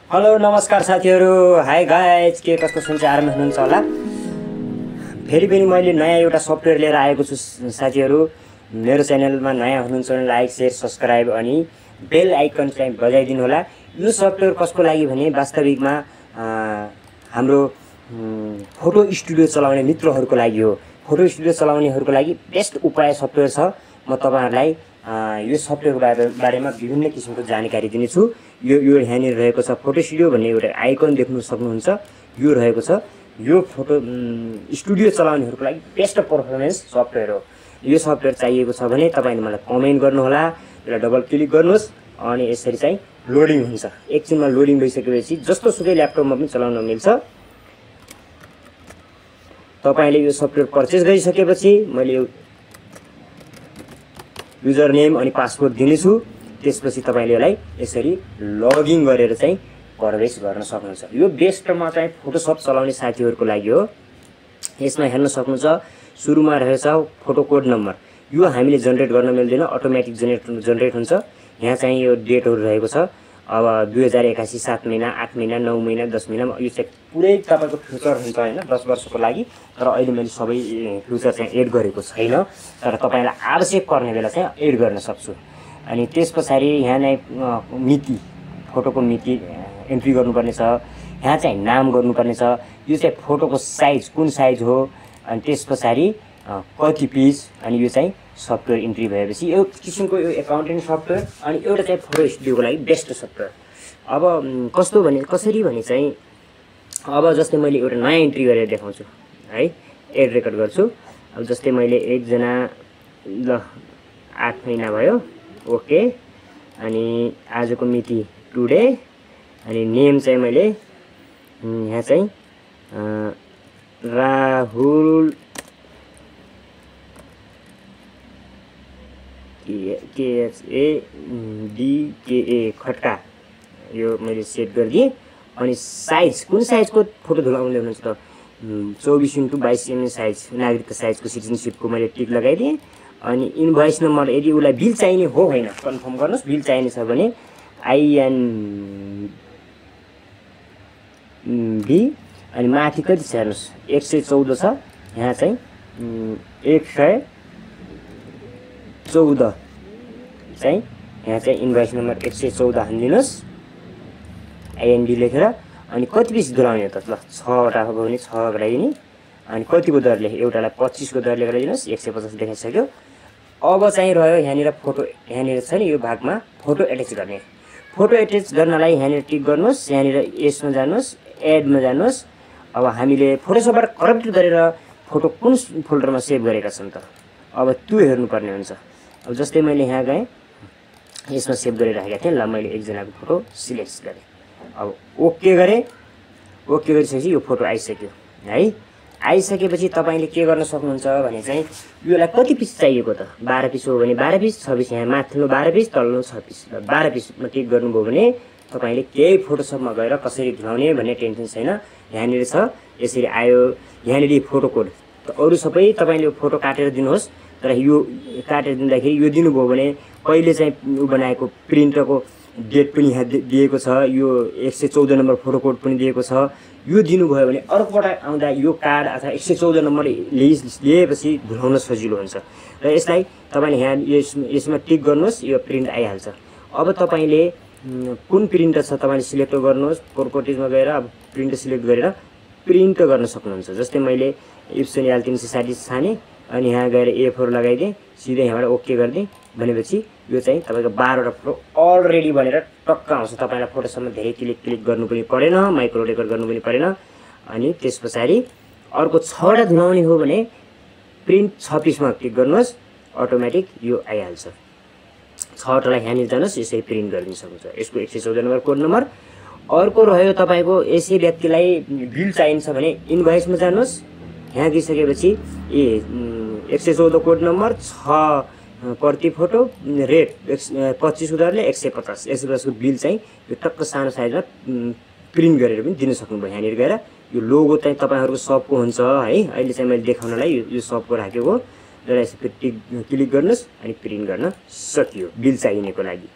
Hello नमस्कार साथीहरू, hi guys, के कस्तो समाचारमा हुनुहुन्छ होला। फेरि पनि मैले नयाँ एउटा सफ्टवेयर लिएर आएको छु साथीहरू। मेरो च्यानलमा नयाँ हुनुहुन्छ भने लाइक शेयर सब्सक्राइब अनि बेल आइकन चाहिँ बजाइदिनु होला। यो सफ्टवेयर कसको लागि भने वास्तविकमा हाम्रो फोटो स्टुडियो चलाउने मित्रहरूको लागि हो। फोटो स्टुडियो चलाउनेहरूको लागि बेस्ट उपाय सफ्टवेयर छ। म तपाईहरुलाई यो सफ्टवेयरको बारेमा विभिन्न किसिमको जानकारी दिनेछु। यो यहाँनिर रहेको छ फोटो स्टुडियो भन्ने एउटा आइकन देख्न सक्नुहुन्छ। यो रहेको छ, यो फोटो स्टुडियो चलाउनेहरूको लागि बेस्ट परफर्मेन्स सफ्टवेयर हो। यो सफ्टवेयर चाहिएको छ भने तपाईले मलाई कमेन्ट गर्नुहोला, यसलाई डबल क्लिक गर्नुहोस् अनि यसरी चाहिँ लोडिङ हुन्छ। एकछिनमा लोडिङ भइसकेपछि जस्तो सुकै ल्यापटपमा पनि चलाउन मिल्छ। तपाईले यो सफ्टवेयर पर्चेस गरिसकेपछि मैले युजर नेम अनि पासवर्ड दिनेछु। त्यसपछि तपाईले यसलाई यसरी लगइन गरेर चाहिँ प्रवेश गर्न सक्नुहुन्छ। यो बेस्टमा चाहिँ फोटोशप चलाउने साथीहरुको लागि हो। यसमा हेर्न सक्नुहुन्छ सुरुमा रहेछ फोटो कोड नम्बर। यो हामीले जनरेट गर्न मिल्दैन, अटोमेटिक जनरेट हुन्छ। यहाँ चाहिँ यो डेटहरु रहेको छ। अब 2081 7 महिना 8 महिना 9 महिना 10 महिना यो चाहिँ पुरै तपाईको फ्युचर हुन्छ हैन, 10 वर्षको लागि। तर अहिले मैले सबै फ्युचर चाहिँ एड गरेको छैन, तर तपाईलाई आवश्यक पर्ने बेला चाहिँ एड गर्न सक्छु। अनि त्यसपछि यहाँ नै मिति, फोटोको मिति एन्ट्री गर्नुपर्ने छ। यहाँ चाहिँ नाम गर्नुपर्ने छ। यो चाहिँ फोटोको साइज कुन साइज हो, अनि त्यसपछि कति पिस, अनि यो चाहिँ सफ्टवेयर इन्ट्री भएपछि यो किसिमको यो एकाउन्टिङ सफ्टवेयर अनि एउटा चाहिँ फोटो स्टुडियोको लागि बेस्ट सफ्टवेयर। अब कस्तो भने कसरी भने चाहिँ अब जस्तै मैले एउटा नयाँ इन्ट्री गरेर देखाउँछु है, एड रेकर्ड गर्छु। अब जस्तै मैले एकजना ल 8 महिना भयो, ओके। अनि आजको मिति टुडे, अनि नेम चाहिँ मैले यहाँ चाहिँ राहुल KHADKA खट्का, यो मैले सेट गरिदिएँ। अनि साइज कुन साइजको फोटो धुलाउनु हुनुहुन्छ त 24x22 mm साइज नागरिकता साइजको सिटिजनशिपको मैले टिक लगाइदिएँ। अनि इन्भोइस नम्बर यदि उलाई बिल चाहिने हो होइन कन्फर्म गर्नुस्। बिल चाहिने छ भने INB अनि माथि कति छ हेर्नुस् 114 छ। यहाँ चाहिँ 114 चाहिँ यहाँ चाहिँ इन्भोइस नम्बर 114 हाल्दिनुस् INB लेखेर। अनि कति पिस धुलाउने त ल 6 वटा हो भने 6 गराइदिने। अनि कतिको दरले, एउटालाई 25 को दरले गराइदिनुस्। 150 देखाइसक्यो। अब चाहिँ रह्यो यहाँनिर फोटो, यहाँनिर छ नि यो भागमा फोटो एट्याच गर्ने। फोटो एट्याच गर्नलाई यहाँनिर टिक गर्नुस्। यहाँनिर यसमा जानुस्, एडमा जानुस्। अब हामीले फोटोशपबाट करप्ट गरेर फोटो कुन फोल्डरमा सेभ गरेका छन् त, अब त्यो हेर्नुपर्ने हुन्छ। अब जस्तै मैले यहाँ गएँ, यसमा सेभ गरेर राखेका थिएँ। ल मैले एकजनाको फोटो सिलेक्ट गरेँ। अब ओके गरेँ। ओके गरिसकेपछि यो फोटो आइसक्यो है। आइसकेपछि तपाईले के गर्न सक्नुहुन्छ भने चाहिँ योलाई कति पिस चाहिएको त 12 पिस हो भने 12 पिस, 26 यहाँ माथिल्लो 12 पिस, तल्लो 26, 12 पिसमा टिक गर्नुभयो भने तपाईले केही फोटोशपमा गएर कसरी धुलाउने भन्ने टेन्सन छैन। यहाँनिर छ, यसरी आयो। यहाँनिर फोटो कोड त अरु सबै तपाईले फोटो काटेर दिनुहोस्। तर यो काटेर दिँदाखेरि यो दिनुभयो भने कहिले चाहिँ बनाएको प्रिन्टको डेट पनि यहाँ दिएको छ। यो 114 नम्बर फोटो कोड पनि दिएको छ। यो दिनुभयो भने अर्कोपल्ट आउँदा यो कार्ड अथवा 114 नम्बर लिएपछि धुलाउन सजिलो हुन्छ। र यसलाई तपाईले यहाँ यसमा टिक गर्नुहोस्, यो प्रिन्ट आइहाल्छ। अब तपाईले कुन प्रिन्टर छ तपाईले सिलेक्ट गर्नुहोस्। प्रोपर्टिजमा गएर अब प्रिन्ट सिलेक्ट गरेर प्रिन्ट गर्न सक्नुहुन्छ। जस्तै मैले इप्सन एल 360 छाने अनि यहाँ गएर A4 लगाइदिएँ, सिधै यहाँबाट ओके गरिदिएँ भनेपछि यो चाहिँ तपाईको 12 वटा फोटो अलरेडी बनेर टक्क आउँछ। तपाईलाई फोटोशपमा धेरै क्लिक गर्नु पनि परेन, माइक्रो रेकर्ड गर्नु पनि परेन। अनि त्यसपछि अर्को 6 वटा धुलाउने हो भने प्रिन्ट 26 मा क्लिक गर्नुहोस्, अटोमेटिक यो आइहाल्छ। 6 वटालाई यहाँनिर जानुहोस्, यसरी प्रिन्ट गरिदिन सक्नुहुन्छ। यसको 114 नम्बर कोड नम्बर। अर्को रह्यो तपाईको यसै व्यक्तिलाई बिल चाहिन्छ भने इन्भोइसमा जानुहोस्। यहाँ गइसकेपछि 114 कोड नम्बर 6 प्रति फोटो रेट 25 को दरले 150। यसको बिल चाहिँ यो टक्क सानो साइजमा प्रिन्ट गरेर पनि दिन सक्नुभयो। यहाँनिर गएर यो लोगो चाहिँ तपाईहरुको सबको हुन्छ है। अहिले चाहिँ मैले देखाउनलाई यो सबको राखेको र यसरी क्लिक गर्नुस् अनि प्रिन्ट गर्न सकियो बिल चाहिनेको लागि।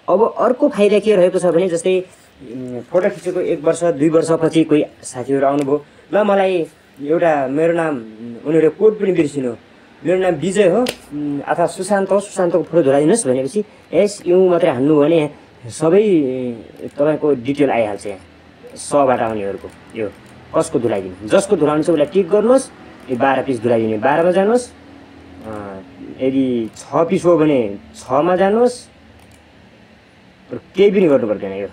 अब अर्को फाइदा के रहेको छ भने जस्तै फोटो खिचेको 1 वर्ष 2 वर्षपछि कोही साथीहरू आउनुभयो, ल मलाई एउटा मेरो नाम उनीहरूले कोड पनि बिर्सिनु, मेरो नाम विजय हो अथवा सुशान्त हो, सुशान्तको फोटो धुलाइदिनुहोस् भनेपछि यस यो मात्रै हान्नु हो भने सबै तपाईँको डिटेल आइहाल्छ। यहाँ 100बाट आउनेहरूको यो कसको धुलाइदिनु, जसको धुलाउनु छ उसलाई टिक गर्नुहोस्। यो 12 पिस धुलाइदिने 12मा जानुहोस्, यदि 6 पिस हो भने 6मा जानुहोस्, केही पनि गर्नु पर्दैन यो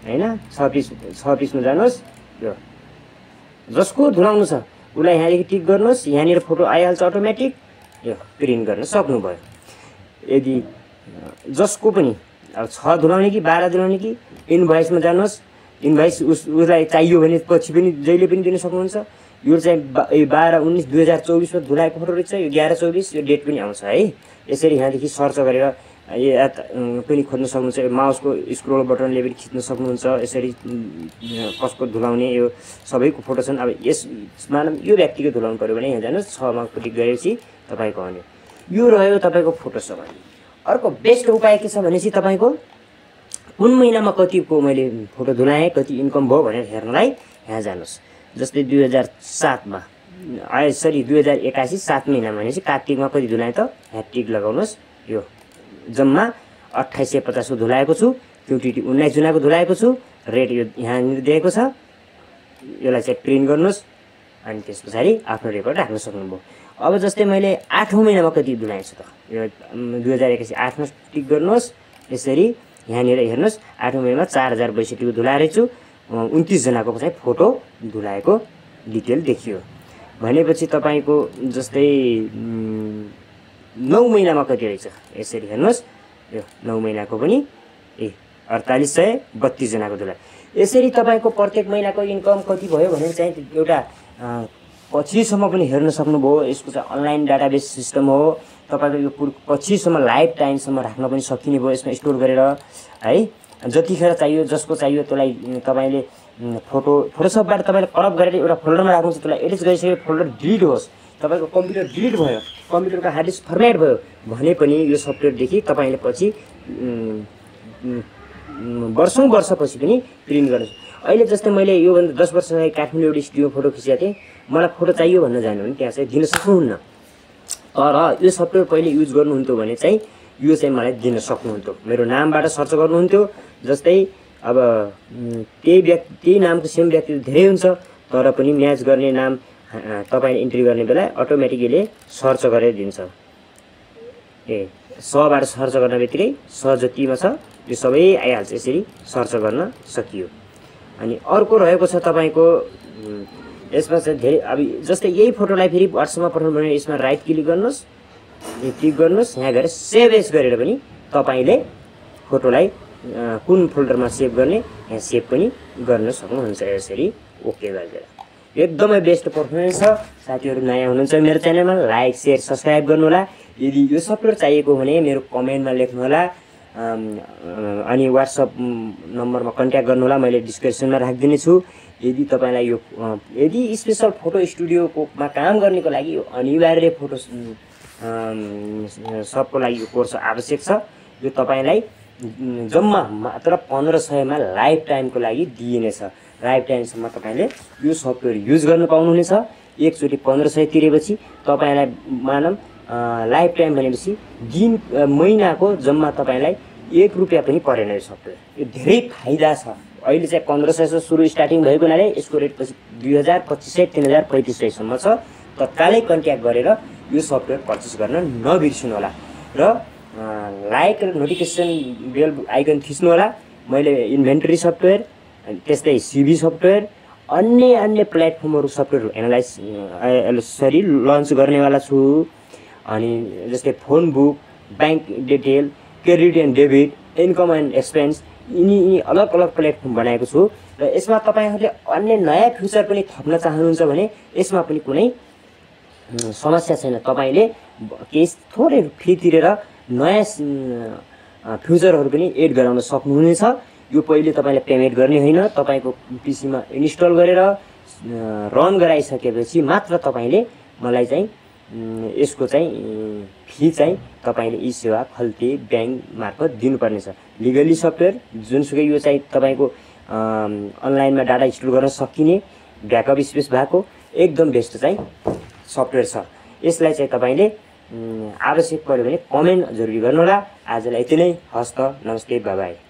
हैन। 6 पिसमा जानुहोस्, यो जसको धुलाउनु छ उसलाई यहाँदेखि टिक गर्नुहोस्, यहाँनिर फोटो आइहाल्छ अटोमेटिक, यो प्रिन्ट गर्न सक्नुभयो। यदि जसको पनि अब 6 धुलाउने कि 12 धुलाउने कि इनभोइसमा जानुहोस्, इनभोइस उसलाई चाहियो भने पछि पनि जहिले पनि दिन सक्नुहुन्छ। यो चाहिँ 12/19/2024 मा धुलाएको फोटो रहेछ, यो 11/24 यो डेट पनि आउँछ है। यसरी यहाँदेखि सर्च गरेर पनि खोज्न सक्नुहुन्छ, माउसको स्क्रोल बटनले पनि खिच्न सक्नुहुन्छ। यसरी कसको धुलाउने यो सबैको फोटो छन्। अब यसमा यो व्यक्तिको धुलाउनु पऱ्यो भने यहाँ जानुहोस्, 6मा क्लिक गरेपछि तपाईँको आउने। यो रह्यो तपाईँको फोटो सम्बन्धी। अर्को बेस्ट उपाय के छ भनेपछि तपाईँको कुन महिनामा कतिको मैले फोटो धुलाएँ, कति इन्कम भयो भनेर हेर्नलाई यहाँ जानुहोस्। जस्तै 2007मा 2081 7 महिनामा भनेपछि कार्तिकमा कति धुलाएँ त यहाँ टिक लगाउनुहोस्। यो जम्मा 2850 को धुलाएको छु, क्युटिटी 19 जुनाको धुलाएको छु, रेट यो यहाँनिर दिएको छ। यसलाई चाहिँ प्रिन्ट गर्नुहोस् अनि त्यस पछाडि आफ्नो रेकर्ड राख्न सक्नुभयो। अब जस्तै मैले 8औं महिनामा कति धुलाएँ छु त, यो 2081 8मा टिक गर्नुहोस्। यसरी यहाँनिर हेर्नुहोस् 8औं महिनामा 4062 को धुलाएर छु, 29 जनाको चाहिँ फोटो धुलाएको डिटेल देखियो। भनेपछि तपाईँको जस्तै 9 महिनामा कति रहेछ यसरी हेर्नुहोस्, यो 9 महिनाको पनि 4832 जनाको धुलाए। यसरी तपाईँको प्रत्येक महिनाको इन्कम कति भयो भनेर चाहिँ एउटा पछिसम्म पनि हेर्न सक्नुभयो। यसको चाहिँ अनलाइन डाटाबेस सिस्टम हो, तपाईँको यो पछिसम्म लाइफ टाइमसम्म राख्न पनि सकिने भयो यसमा स्टोर गरेर है। जतिखेर चाहियो जसको चाहियो त्यसलाई तपाईँले फोटोसपबाट तपाईँले करप गरेर एउटा फोल्डरमा राख्नुहुन्छ, त्यसलाई एडिट गरिसकेर फोल्डर डिलिट होस्, तपाईँको कम्प्युटर डिलिट भयो, कम्प्युटरको हार्ड डिस्क फर्मेट भयो भने पनि यो सफ्टवेयरदेखि तपाईँले पछि वर्षपछि पनि प्रिन्ट गर्नु। अहिले जस्तै मैले योभन्दा 10 वर्ष अगाडि काठमाडौँ एउटा स्टुडियो फोटो खिचेको थिएँ, मलाई फोटो चाहियो भन्न जानु भने त्यहाँ चाहिँ दिन सक्नुहुन्न। तर यो सफ्टवेयर पहिले युज गर्नुहुन्थ्यो भने चाहिँ यो चाहिँ मलाई दिन सक्नुहुन्थ्यो, मेरो नामबाट सर्च गर्नुहुन्थ्यो। जस्तै अब त्यही नामको सेम व्यक्ति धेरै हुन्छ, तर पनि म्याच गर्ने नाम तपाईँले इन्ट्री गर्ने बेला अटोमेटिकली सर्च गरेर दिन्छ। 100बाट सर्च गर्न बित्तिकै 100 जतिमा छ यो सबै आइहाल्छ। यसरी सर्च गर्न सकियो। अनि अर्को रहेको छ तपाईँको यसमा चाहिँ धेरै, अब जस्तै यही फोटोलाई फेरि व्हाट्सएपमा पठाउनु भने यसमा राइट क्लिक गर्नुहोस्, क्लिक गर्नुहोस्, यहाँ गएर सेभ एज गरेर पनि तपाईँले फोटोलाई कुन फोल्डरमा सेभ गर्ने यहाँ सेभ पनि गर्न सक्नुहुन्छ। यसरी ओके गरेर एकदमै बेस्ट पर्फर्मेन्स छ। साथीहरू नयाँ हुनुहुन्छ मेरो च्यानलमा लाइक सेयर सब्सक्राइब गर्नुहोला। यदि यो सफ्टवेयर चाहिएको भने मेरो कमेन्टमा लेख्नुहोला अनि व्हाट्सएप नम्बरमा कन्ट्याक्ट गर्नुहोला, मैले डिस्क्रिप्सनमा राखिदिनेछु। यदि तपाईँलाई यो यदि स्पेसल फोटो स्टुडियोमा काम गर्नेको लागि यो अनिवार्य फोटो सबको लागि यो कोर्स आवश्यक छ। यो तपाईँलाई जम्मा मात्र 1500मा लाइफ टाइमको लागि दिइनेछ। लाइफ टाइमसम्म तपाईँले यो सफ्टवेयर युज गर्न पाउनुहुनेछ। एकचोटि 1500 तिरेपछि तपाईँलाई मानौँ लाइफ टाइम भनेपछि दिन महिनाको जम्मा तपाईँलाई 1 रुपियाँ पनि परेन यो सफ्टवेयर। यो धेरै फाइदा छ। अहिले चाहिँ 1500 सुरु स्टार्टिङ भएको हुनाले यसको रेट पछि 2000 2500 3000 3500सम्म छ। तत्कालै कन्ट्याक्ट गरेर यो सफ्टवेयर पर्चेस गर्न नबिर्सिनु होला र लाइक र नोटिफिकेसन बेल आइकन थिच्नु होला। मैले इन्भेन्टरी सफ्टवेयर त्यस्तै सिभी सफ्टवेयर अन्य प्लेटफर्महरू सफ्टवेयर सरी लन्च गर्नेवाला छु। अनि जस्तै phone book, bank detail, credit and debit, income and expense यिनी अलग अलग प्लेटफर्म बनाएको छु। र यसमा तपाईँहरूले अन्य नयाँ फ्युचर पनि थप्न चाहनुहुन्छ भने यसमा पनि कुनै समस्या छैन। तपाईँले केही थोरै फी तिरेर नयाँ फ्युचरहरू पनि एड गराउन सक्नुहुनेछ। यो पहिले तपाईँले पेमेन्ट गर्ने होइन, तपाईँको पिसीमा इन्स्टल गरेर रन गराइसकेपछि मात्र तपाईँले मलाई चाहिँ यसको चाहिँ फी चाहिँ तपाईले ई सेवा खल्ती ब्याङ्क मार्फत दिनुपर्नेछ। लिगली सफ्टवेयर जुनसुकै यो चाहिँ तपाईको अनलाइनमा डाटा स्टोर गर्न सकिने ब्याकअप स्पेस भएको एकदम बेस्ट चाहिँ सफ्टवेयर छ। यसलाई चाहिँ तपाईले आवश्यक पर्यो भने कमेन्ट जरुरी गर्नुहोला। आजलाई यति नै। हस्त नमस्ते, बाइ बाइ।